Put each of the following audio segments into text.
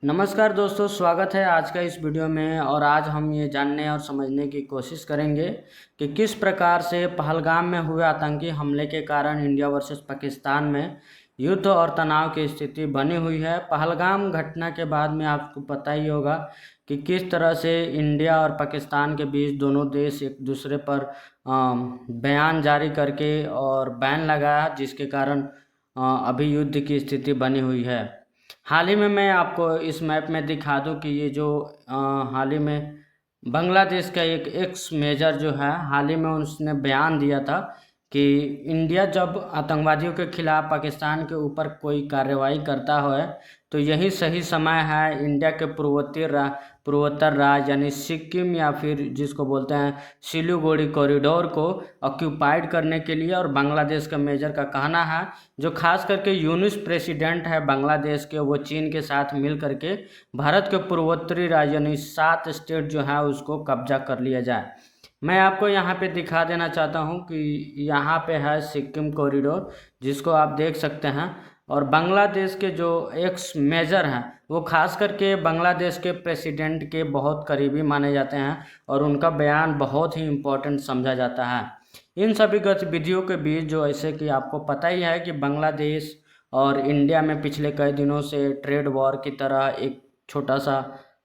नमस्कार दोस्तों, स्वागत है आज का इस वीडियो में। और आज हम ये जानने और समझने की कोशिश करेंगे कि किस प्रकार से पहलगाम में हुए आतंकी हमले के कारण इंडिया वर्सेस पाकिस्तान में युद्ध और तनाव की स्थिति बनी हुई है। पहलगाम घटना के बाद में आपको पता ही होगा कि किस तरह से इंडिया और पाकिस्तान के बीच दोनों देश एक दूसरे पर बयान जारी करके और बैन लगाया, जिसके कारण अभी युद्ध की स्थिति बनी हुई है। हाल ही में मैं आपको इस मैप में दिखा दूं कि ये जो हाल ही में बांग्लादेश का एक एक्स मेजर जो है, हाल ही में उसने बयान दिया था कि इंडिया जब आतंकवादियों के खिलाफ पाकिस्तान के ऊपर कोई कार्रवाई करता है तो यही सही समय है इंडिया के पूर्वोत्तर राज्य यानी सिक्किम या फिर जिसको बोलते हैं सिलीगुड़ी कॉरिडोर को ऑक्यूपाइड करने के लिए। और बांग्लादेश का मेजर का कहना है, जो खास करके यूनिस प्रेसिडेंट है बांग्लादेश के, वो चीन के साथ मिल करके भारत के पूर्वोत्तरी राज्य यानी 7 स्टेट जो है उसको कब्जा कर लिया जाए। मैं आपको यहाँ पे दिखा देना चाहता हूँ कि यहाँ पे है सिक्किम कॉरिडोर, जिसको आप देख सकते हैं। और बांग्लादेश के जो एक्स मेजर हैं वो खास करके बांग्लादेश के प्रेसिडेंट के बहुत करीबी माने जाते हैं और उनका बयान बहुत ही इम्पोर्टेंट समझा जाता है। इन सभी गतिविधियों के बीच जो, ऐसे कि आपको पता ही है कि बांग्लादेश और इंडिया में पिछले कई दिनों से ट्रेड वॉर की तरह एक छोटा सा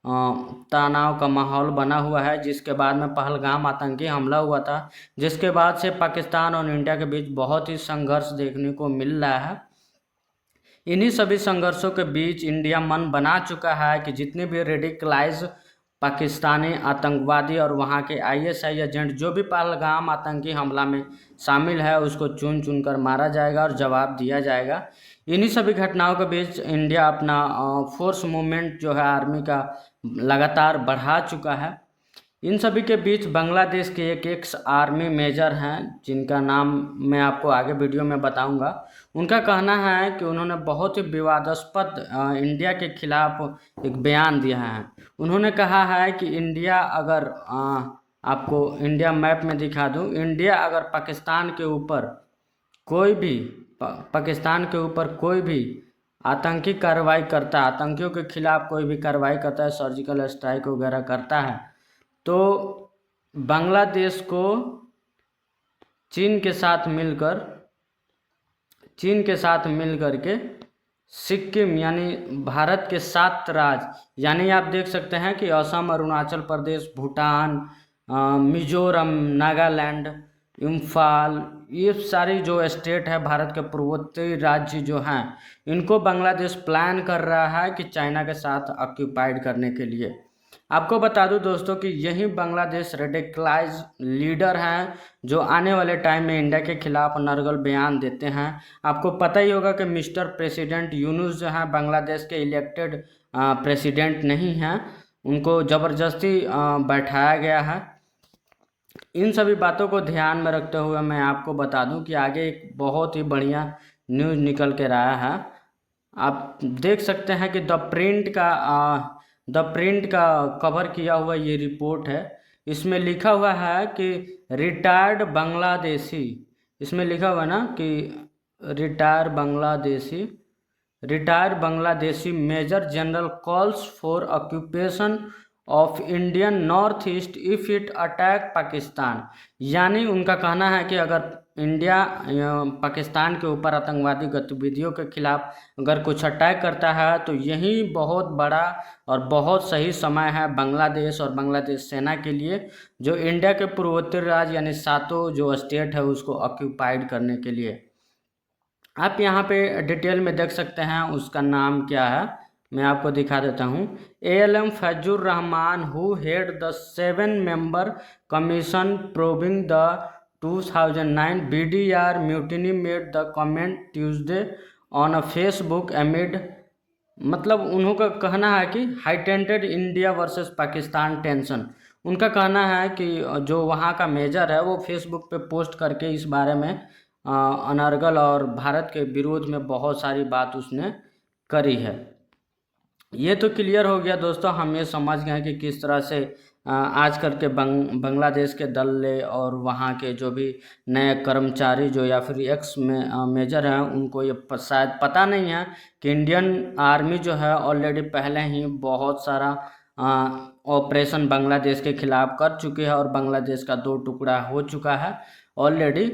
तनाव का माहौल बना हुआ है, जिसके बाद में पहलगाम आतंकी हमला हुआ था, जिसके बाद से पाकिस्तान और इंडिया के बीच बहुत ही संघर्ष देखने को मिल रहा है। इन्हीं सभी संघर्षों के बीच इंडिया मन बना चुका है कि जितने भी रेडिकलाइज पाकिस्तानी आतंकवादी और वहां के आईएसआई एजेंट जो भी पहलगाम आतंकी हमला में शामिल है उसको चुन चुन कर मारा जाएगा और जवाब दिया जाएगा। इन्हीं सभी घटनाओं के बीच इंडिया अपना फोर्स मूवमेंट जो है आर्मी का लगातार बढ़ा चुका है। इन सभी के बीच बांग्लादेश के एक एक्स आर्मी मेजर हैं, जिनका नाम मैं आपको आगे वीडियो में बताऊंगा। उनका कहना है कि उन्होंने बहुत ही विवादास्पद इंडिया के खिलाफ एक बयान दिया है। उन्होंने कहा है कि इंडिया अगर आपको इंडिया मैप में दिखा दूं, इंडिया अगर पाकिस्तान के ऊपर कोई भी आतंकी कार्रवाई करता है, आतंकियों के खिलाफ कोई भी कार्रवाई करता है, सर्जिकल स्ट्राइक वगैरह करता है, तो बांग्लादेश को चीन के साथ मिलकर के सिक्किम यानी भारत के 7 राज्य, यानी आप देख सकते हैं कि असम, अरुणाचल प्रदेश, भूटान, मिजोरम, नागालैंड, इम्फाल, ये सारी जो स्टेट है भारत के पूर्वोत्तरी राज्य जो हैं, इनको बांग्लादेश प्लान कर रहा है कि चाइना के साथ ऑक्यूपाइड करने के लिए। आपको बता दूं दोस्तों कि यही बांग्लादेश रेडिकलाइज लीडर हैं जो आने वाले टाइम में इंडिया के खिलाफ नरगल बयान देते हैं। आपको पता ही होगा कि मिस्टर प्रेसिडेंट यूनुस जो हैं बांग्लादेश के इलेक्टेड प्रेसिडेंट नहीं हैं, उनको ज़बरदस्ती बैठाया गया है। इन सभी बातों को ध्यान में रखते हुए मैं आपको बता दूं कि आगे एक बहुत ही बढ़िया न्यूज़ निकल के रहा है। आप देख सकते हैं कि द प्रिंट का कवर किया हुआ ये रिपोर्ट है। इसमें लिखा हुआ है कि रिटायर्ड बांग्लादेशी, इसमें लिखा हुआ है ना कि retired Bangladeshi major general calls for occupation of Indian north east if it attack Pakistan. यानी उनका कहना है कि अगर इंडिया पाकिस्तान के ऊपर आतंकवादी गतिविधियों के खिलाफ अगर कुछ अटैक करता है तो यही बहुत बड़ा और बहुत सही समय है बांग्लादेश और बांग्लादेश सेना के लिए, जो इंडिया के पूर्वोत्तर राज्य यानी 7 जो स्टेट है उसको ऑक्यूपाइड करने के लिए। आप यहाँ पे डिटेल में देख सकते हैं उसका नाम क्या है, मैं आपको दिखा देता हूँ। ALM Faizur Rahman who head the 7-member commission probing the 2009 BDR mutiny made the comment Tuesday on a Facebook एमिड, मतलब उन्होंने कहना है कि हाइटेंटेड इंडिया वर्सेस पाकिस्तान टेंशन। उनका कहना है कि जो वहाँ का मेजर है वो फेसबुक पे पोस्ट करके इस बारे में अनर्गल और भारत के विरोध में बहुत सारी बात उसने करी है। ये तो क्लियर हो गया दोस्तों, हम ये समझ गए कि किस तरह से आजकल के बांग्लादेश के दल ले और वहाँ के जो भी नए कर्मचारी जो या फिर एक्स में मेजर हैं उनको ये शायद पता नहीं है कि इंडियन आर्मी जो है ऑलरेडी पहले ही बहुत सारा ऑपरेशन बांग्लादेश के खिलाफ कर चुकी है और बांग्लादेश का 2 टुकड़ा हो चुका है ऑलरेडी।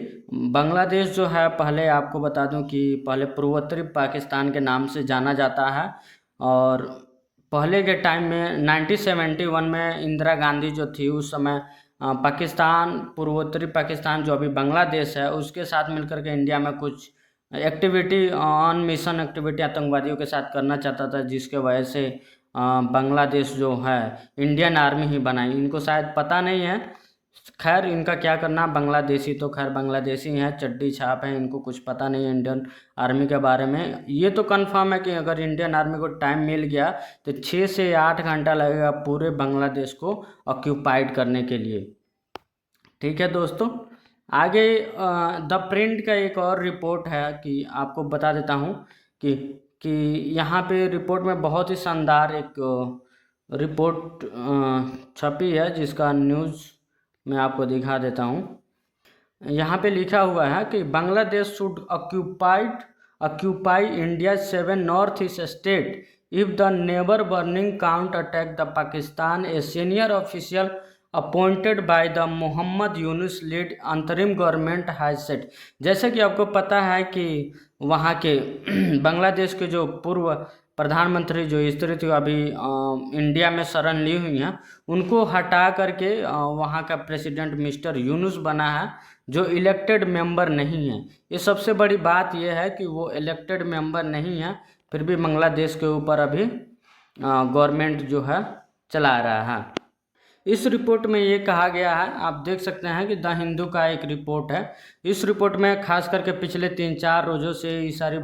बांग्लादेश जो है, पहले आपको बता दूं कि पहले पूर्वोत्तरी पाकिस्तान के नाम से जाना जाता है और पहले के टाइम में 1971 में इंदिरा गांधी जो थी उस समय पाकिस्तान, पूर्वोत्तरी पाकिस्तान जो अभी बांग्लादेश है उसके साथ मिलकर के इंडिया में कुछ एक्टिविटी ऑन मिशन एक्टिविटी आतंकवादियों के साथ करना चाहता था, जिसके वजह से बांग्लादेश जो है इंडियन आर्मी ही बनाई। इनको शायद पता नहीं है, खैर इनका क्या करना, बांग्लादेशी तो खैर बांग्लादेशी हैं, चड्डी छाप हैं, इनको कुछ पता नहीं है इंडियन आर्मी के बारे में। ये तो कंफर्म है कि अगर इंडियन आर्मी को टाइम मिल गया तो 6 से 8 घंटा लगेगा पूरे बांग्लादेश को ऑक्यूपाइड करने के लिए। ठीक है दोस्तों, आगे द प्रिंट का एक और रिपोर्ट है कि आपको बता देता हूँ कि यहाँ पे रिपोर्ट में बहुत ही शानदार एक रिपोर्ट छपी है जिसका न्यूज़ मैं आपको दिखा देता हूँ। यहाँ पे लिखा हुआ है कि Bangladesh should occupy India 7 north east state if the never burning count attack the Pakistan. A senior official appointed by the Muhammad Yunus lead अंतरिम गवर्नमेंट हैज सेड। जैसे कि आपको पता है कि वहाँ के बांग्लादेश के जो पूर्व प्रधानमंत्री जो स्त्री थी अभी इंडिया में शरण ली हुई हैं, उनको हटा करके वहाँ का प्रेसिडेंट मिस्टर यूनुस बना है जो इलेक्टेड मेंबर नहीं है। ये सबसे बड़ी बात यह है कि वो इलेक्टेड मेंबर नहीं है, फिर भी बांग्लादेश के ऊपर अभी गवर्नमेंट जो है चला रहा है। इस रिपोर्ट में ये कहा गया है, आप देख सकते हैं कि द हिंदू का एक रिपोर्ट है। इस रिपोर्ट में खास करके पिछले 3-4 रोज़ों से ये सारी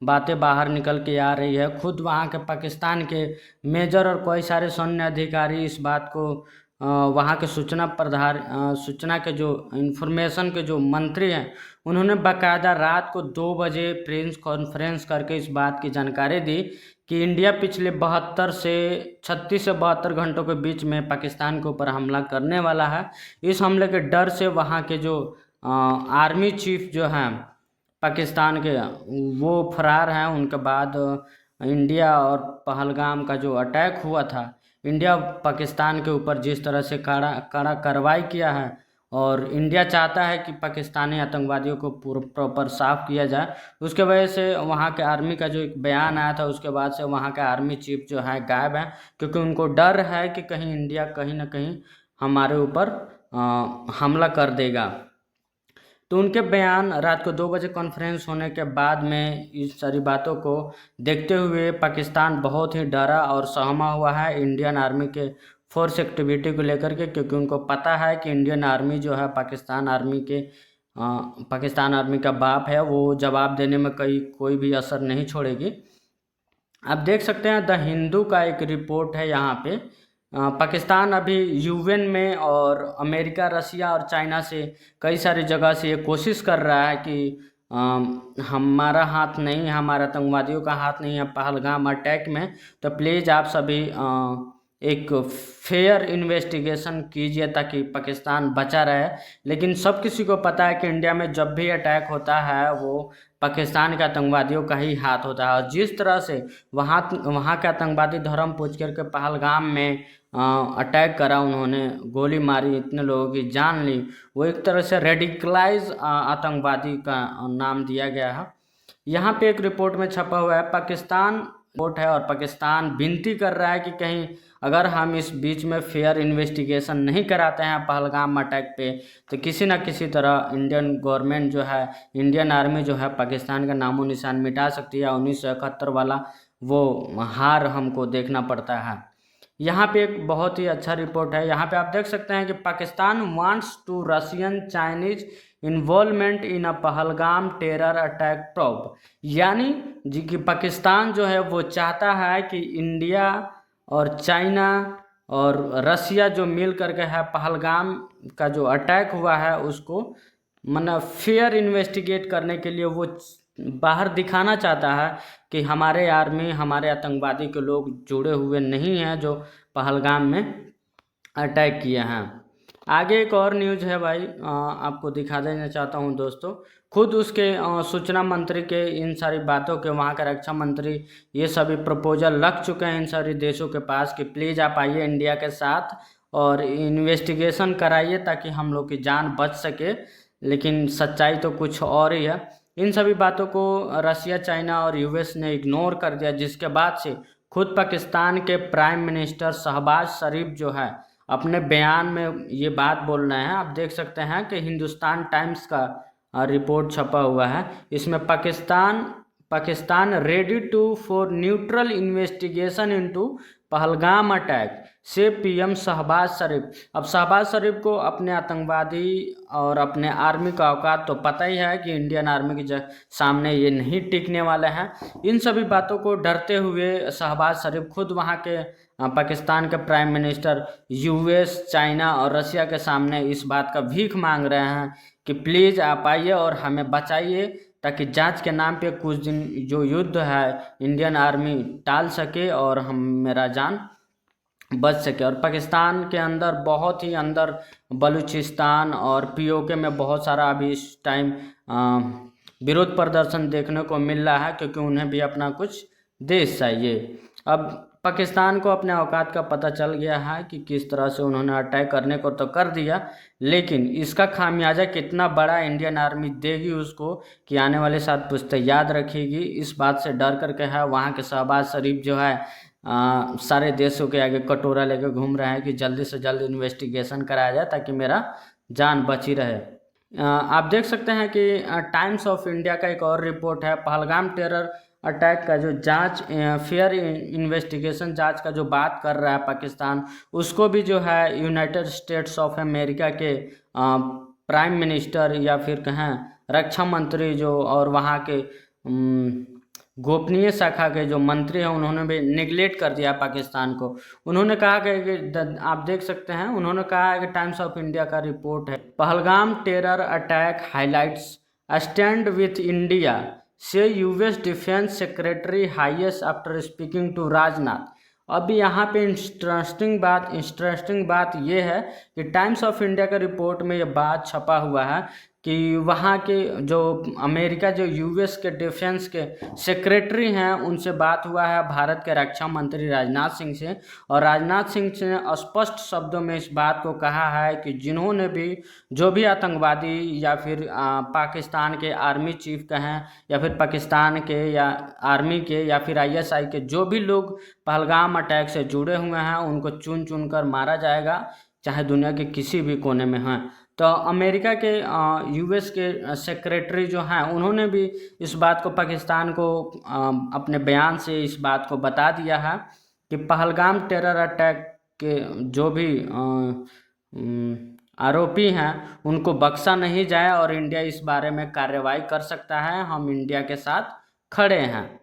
बातें बाहर निकल के आ रही है। खुद वहाँ के पाकिस्तान के मेजर और कई सारे सैन्य अधिकारी इस बात को वहाँ के सूचना के जो इंफॉर्मेशन के जो मंत्री हैं उन्होंने बाकायदा रात को 2 बजे प्रेस कॉन्फ्रेंस करके इस बात की जानकारी दी कि इंडिया पिछले 36 से 72 घंटों के बीच में पाकिस्तान के ऊपर हमला करने वाला है। इस हमले के डर से वहाँ के जो आर्मी चीफ जो हैं पाकिस्तान के वो फरार हैं। उनके बाद इंडिया और पहलगाम का जो अटैक हुआ था, इंडिया पाकिस्तान के ऊपर जिस तरह से कड़ा कार्रवाई किया है और इंडिया चाहता है कि पाकिस्तानी आतंकवादियों को प्रॉपर साफ किया जाए, उसके वजह से वहाँ के आर्मी का जो एक बयान आया था उसके बाद से वहाँ के आर्मी चीफ जो है गायब हैं, क्योंकि उनको डर है कि कहीं इंडिया कहीं ना कहीं हमारे ऊपर हमला कर देगा। तो उनके बयान रात को 2 बजे कॉन्फ्रेंस होने के बाद में इस सारी बातों को देखते हुए पाकिस्तान बहुत ही डरा और सहमा हुआ है इंडियन आर्मी के फोर्स एक्टिविटी को लेकर के, क्योंकि उनको पता है कि इंडियन आर्मी जो है पाकिस्तान आर्मी का बाप है, वो जवाब देने में कोई भी असर नहीं छोड़ेगी। आप देख सकते हैं द हिंदू का एक रिपोर्ट है यहाँ पे। पाकिस्तान अभी यूएन में और अमेरिका, रसिया और चाइना से कई सारी जगह से ये कोशिश कर रहा है कि हमारा हाथ नहीं है, हमारे आतंकवादियों का हाथ नहीं है पहलगाम अटैक में, तो प्लीज़ आप सभी एक फेयर इन्वेस्टिगेशन कीजिए ताकि पाकिस्तान बचा रहे। लेकिन सब किसी को पता है कि इंडिया में जब भी अटैक होता है वो पाकिस्तान के आतंकवादियों का ही हाथ होता है। और जिस तरह से वहाँ के आतंकवादी धर्म पूछ करके पहलगाम में अटैक करा, उन्होंने गोली मारी, इतने लोगों की जान ली, वो एक तरह से रेडिकलाइज आतंकवादी का नाम दिया गया है। यहाँ पे एक रिपोर्ट में छपा हुआ है, पाकिस्तान रिपोर्ट है और पाकिस्तान विनती कर रहा है कि कहीं अगर हम इस बीच में फेयर इन्वेस्टिगेशन नहीं कराते हैं पहलगाम अटैक पे, तो किसी न किसी तरह इंडियन गवर्नमेंट जो है, इंडियन आर्मी जो है पाकिस्तान का नामो निशान मिटा सकती है। 1971 वाला वो हार हमको देखना पड़ता है। यहाँ पे एक बहुत ही अच्छा रिपोर्ट है। यहाँ पे आप देख सकते हैं कि Pakistan wants to Russian Chinese involvement in a Pahalgam terror attack probe. यानी जी कि पाकिस्तान जो है वो चाहता है कि इंडिया और चाइना और रसिया जो मिल करके है पहलगाम का जो अटैक हुआ है उसको मतलब फेयर इन्वेस्टिगेट करने के लिए वो बाहर दिखाना चाहता है कि हमारे आर्मी, हमारे आतंकवादी के लोग जुड़े हुए नहीं हैं जो पहलगाम में अटैक किए हैं। आगे एक और न्यूज़ है भाई, आपको दिखा देना चाहता हूं दोस्तों। खुद उसके सूचना मंत्री के इन सारी बातों के, वहाँ के रक्षा मंत्री, ये सभी प्रपोजल रख चुके हैं इन सारी देशों के पास कि प्लीज़ आप आइए इंडिया के साथ और इन्वेस्टिगेशन कराइए ताकि हम लोग की जान बच सके। लेकिन सच्चाई तो कुछ और ही है। इन सभी बातों को रसिया, चाइना और यूएस ने इग्नोर कर दिया, जिसके बाद से खुद पाकिस्तान के प्राइम मिनिस्टर शहबाज शरीफ जो है अपने बयान में ये बात बोल रहे हैं। आप देख सकते हैं कि हिंदुस्तान टाइम्स का रिपोर्ट छपा हुआ है। इसमें Pakistan ready to for neutral investigation into Pahalgam attack से पीएम शहबाज शरीफ। अब शहबाज शरीफ को अपने आतंकवादी और अपने आर्मी का औकात तो पता ही है कि इंडियन आर्मी के सामने ये नहीं टिकने वाले हैं। इन सभी बातों को डरते हुए शहबाज शरीफ खुद वहाँ के पाकिस्तान के प्राइम मिनिस्टर यूएस, चाइना और रसिया के सामने इस बात का भीख मांग रहे हैं कि प्लीज़ आप आइए और हमें बचाइए, ताकि जांच के नाम पे कुछ दिन जो युद्ध है इंडियन आर्मी टाल सके और हम मेरा जान बच सके। और पाकिस्तान के अंदर बहुत ही अंदर बलूचिस्तान और पीओके में बहुत सारा अभी इस टाइम विरोध प्रदर्शन देखने को मिल रहा है, क्योंकि उन्हें भी अपना कुछ देश चाहिए। अब पाकिस्तान को अपने औकात का पता चल गया है कि किस तरह से उन्होंने अटैक करने को तो कर दिया, लेकिन इसका खामियाजा कितना बड़ा इंडियन आर्मी देगी उसको, कि आने वाले साथ पुश्तें याद रखेगी। इस बात से डर करके है वहाँ के शहबाज शरीफ जो है सारे देशों के आगे कटोरा लेकर घूम रहे हैं कि जल्दी से जल्दी इन्वेस्टिगेशन कराया जाए ताकि मेरा जान बची रहे। आप देख सकते हैं कि टाइम्स ऑफ इंडिया का एक और रिपोर्ट है, पहलगाम टेरर अटैक का जो जांच, फेयर इन्वेस्टिगेशन जांच का जो बात कर रहा है पाकिस्तान, उसको भी जो है यूनाइटेड स्टेट्स ऑफ अमेरिका के प्राइम मिनिस्टर या फिर कहें रक्षा मंत्री जो और वहाँ के गोपनीय शाखा के जो मंत्री हैं उन्होंने भी निगलेक्ट कर दिया पाकिस्तान को। उन्होंने कहा कि आप देख सकते हैं, उन्होंने कहा है कि टाइम्स ऑफ इंडिया का रिपोर्ट है, Pahalgam terror attack highlights stand with India से US defence secretary Hegseth after speaking to Rajnath. अभी यहाँ पे इंटरेस्टिंग बात ये है कि टाइम्स ऑफ इंडिया के रिपोर्ट में ये बात छपा हुआ है कि वहाँ के जो अमेरिका, जो यूएस के डिफेंस के सेक्रेटरी हैं, उनसे बात हुआ है भारत के रक्षा मंत्री राजनाथ सिंह से, और राजनाथ सिंह ने स्पष्ट शब्दों में इस बात को कहा है कि जिन्होंने भी जो भी आतंकवादी या फिर पाकिस्तान के आर्मी चीफ कहें या फिर पाकिस्तान के या आर्मी के या फिर आईएसआई के जो भी लोग पहलगाम अटैक से जुड़े हुए हैं उनको चुन चुन कर मारा जाएगा, चाहे दुनिया के किसी भी कोने में हैं। तो अमेरिका के यूएस के सेक्रेटरी जो हैं उन्होंने भी इस बात को पाकिस्तान को अपने बयान से इस बात को बता दिया है कि पहलगाम टेरर अटैक के जो भी आरोपी हैं उनको बख्शा नहीं जाए और इंडिया इस बारे में कार्रवाई कर सकता है, हम इंडिया के साथ खड़े हैं।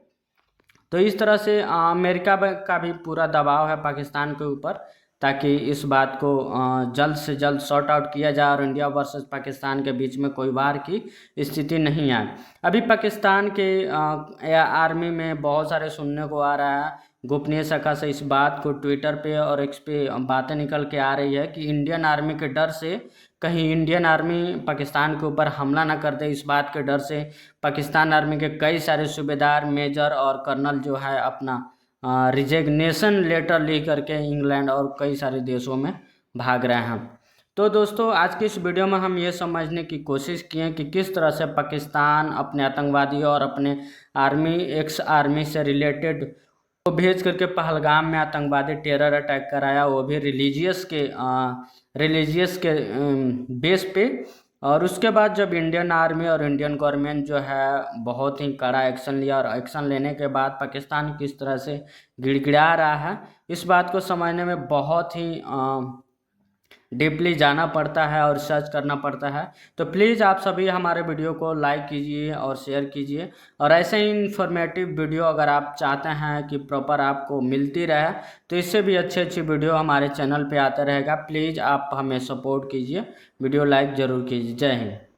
तो इस तरह से अमेरिका का भी पूरा दबाव है पाकिस्तान के ऊपर ताकि इस बात को जल्द से जल्द सॉर्ट आउट किया जाए और इंडिया वर्सेस पाकिस्तान के बीच में कोई वार की स्थिति नहीं आए। अभी पाकिस्तान के आर्मी में बहुत सारे सुनने को आ रहा है, गोपनीय शाखा से इस बात को ट्विटर पे और एक्स पे बातें निकल के आ रही है कि इंडियन आर्मी के डर से कहीं इंडियन आर्मी पाकिस्तान के ऊपर हमला ना कर दे, इस बात के डर से पाकिस्तान आर्मी के कई सारे सूबेदार, मेजर और कर्नल जो है अपना रिजिग्नेशन लेटर लिख करके इंग्लैंड और कई सारे देशों में भाग रहे हैं। तो दोस्तों आज की इस वीडियो में हम ये समझने की कोशिश किए कि किस तरह से पाकिस्तान अपने आतंकवादी और अपने आर्मी, एक्स आर्मी से रिलेटेड को भेज करके पहलगाम में आतंकवादी टेरर अटैक कराया, वो भी रिलीजियस के बेस पे। और उसके बाद जब इंडियन आर्मी और इंडियन गवर्नमेंट जो है बहुत ही कड़ा एक्शन लिया और एक्शन लेने के बाद पाकिस्तान किस तरह से गिड़गिड़ा रहा है, इस बात को समझने में बहुत ही डीपली जाना पड़ता है और सर्च करना पड़ता है। तो प्लीज़ आप सभी हमारे वीडियो को लाइक कीजिए और शेयर कीजिए, और ऐसे ही इन्फॉर्मेटिव वीडियो अगर आप चाहते हैं कि प्रॉपर आपको मिलती रहे तो इससे भी अच्छी वीडियो हमारे चैनल पे आते रहेगा। प्लीज़ आप हमें सपोर्ट कीजिए, वीडियो लाइक ज़रूर कीजिए। जय हिंद।